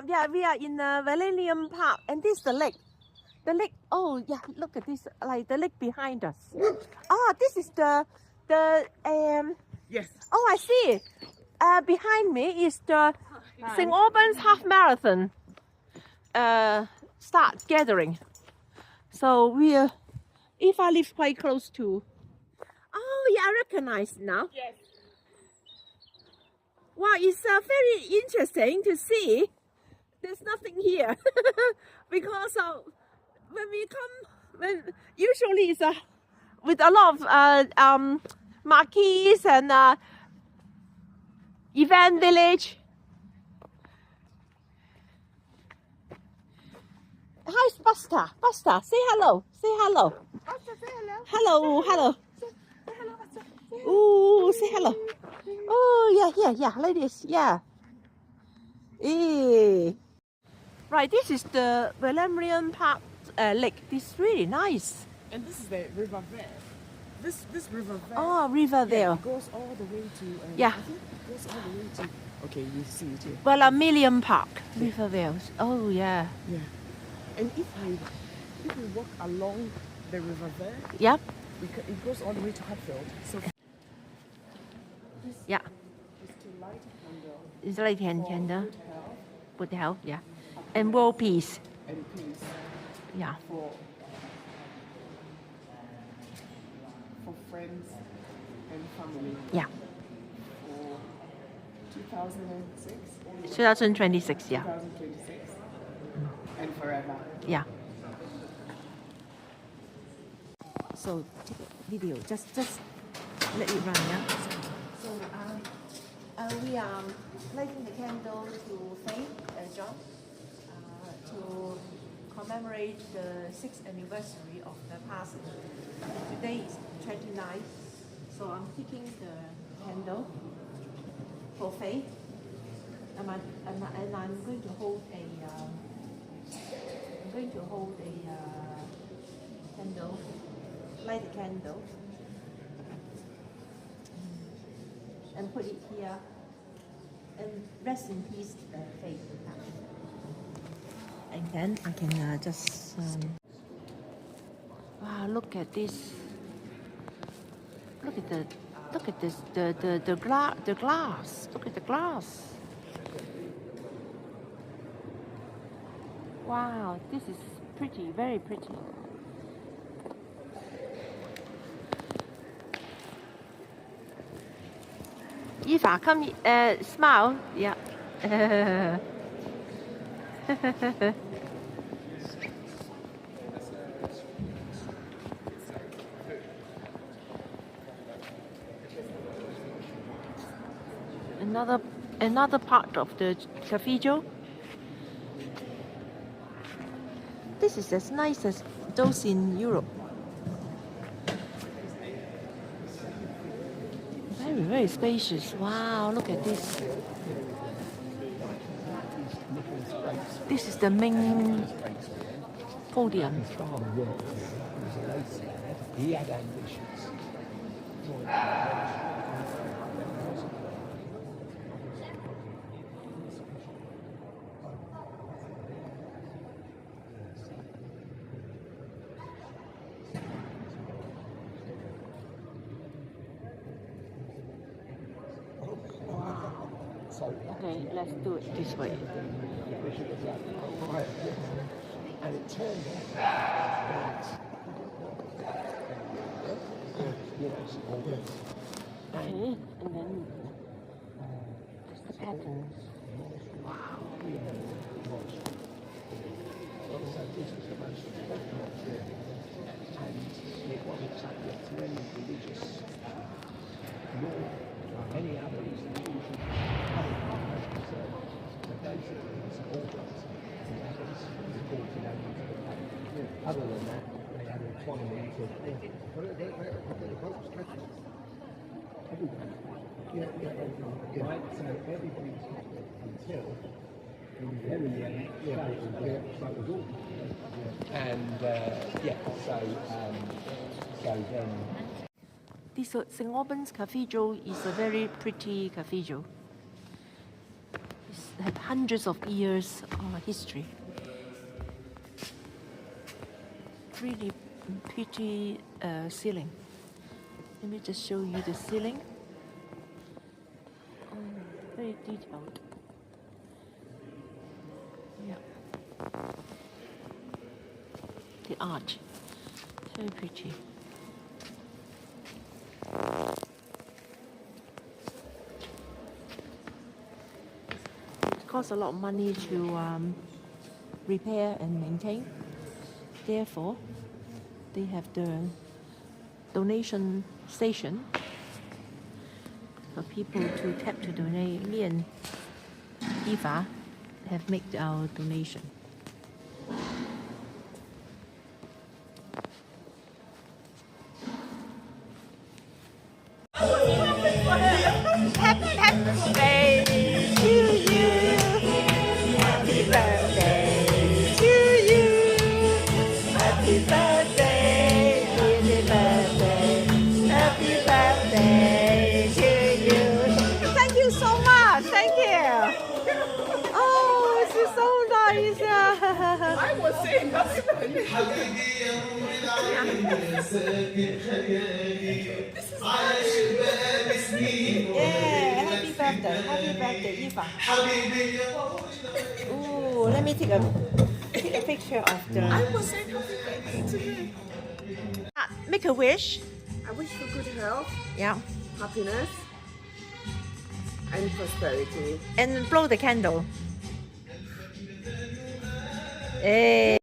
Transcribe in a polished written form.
yeah, we are in the Millennium Park, and this is the lake. The lake. Oh, yeah, look at this, like the lake behind us. Oh, this is the Yes. Oh, I see. Behind me is the St. Albans Half Marathon start gathering. So if I live quite close to. Oh, yeah, I recognize now. Yes. Wow, it's very interesting to see. There's nothing here because when usually it's with a lot of marquees and event village. Hi, Buster. Buster, say hello. Say hello. Buster, say hello. Hello, hello. Say hello, Buster. Ooh, say hello. Oh, yeah, like this, yeah. Right, this is the Millennium Park lake. This is really nice. And this is the river there. This river there. Oh, river there. It goes all the way to. Yeah. I think it goes all the way to. Okay, you see it here. Millennium Park, River Wales. Oh, yeah. Yeah. And if we walk along the river there, Yep. it goes all the way to Hatfield. So. Yeah. Is to light a candle. It's like for candle. good health Good health, yeah. And world peace. and peace. Yeah. For friends and family. Yeah. For 2006. 2026, yeah. 2026. And forever. Yeah. So video, just let it run, yeah. So we are lighting the candle to Faith John to commemorate the 6th anniversary of the passing. Today is 29th, so I'm taking the candle for Faith, and I'm going to hold a candle, light a candle, and put it here, and rest in peace, Faith. And then I can just wow, look at this. Look at this, the glass. Look at the glass. Wow, this is pretty, very pretty. Eva, come, smile. Yeah. Another part of the cathedral. This is as nice as those in Europe. Very, very spacious. Wow, look at this. This is the main podium. He had ambitions. Okay, let's do it this way. And it turned out Okay, and then just the patterns. Wow. And it wasn't subject to any religious nor any other institution. So basically, it's Albans, and that was reported only to the Pope. Other than that, they had autonomy to everybody. Right, so everybody was Catholic until and so then. This St. Albans Cathedral is a very pretty cathedral. have hundreds of years history. Really pretty ceiling. Let me just show you the ceiling. Oh, very detailed. Yeah. The arch, very pretty. It costs a lot of money to repair and maintain. Therefore, they have the donation station for people to tap to donate. Me and Eva have made our donation. Happy birthday to you. Happy birthday to you. Happy birthday, happy birthday, happy birthday to you. Thank you so much. Thank you. Oh, this is so nice. I was saying happy birthday. Yeah, happy birthday, Eva. Ooh, let me take a picture of the. I was saying happy birthday to you. Make a wish. I wish for good health, Yeah, happiness, and prosperity. and blow the candle. Hey.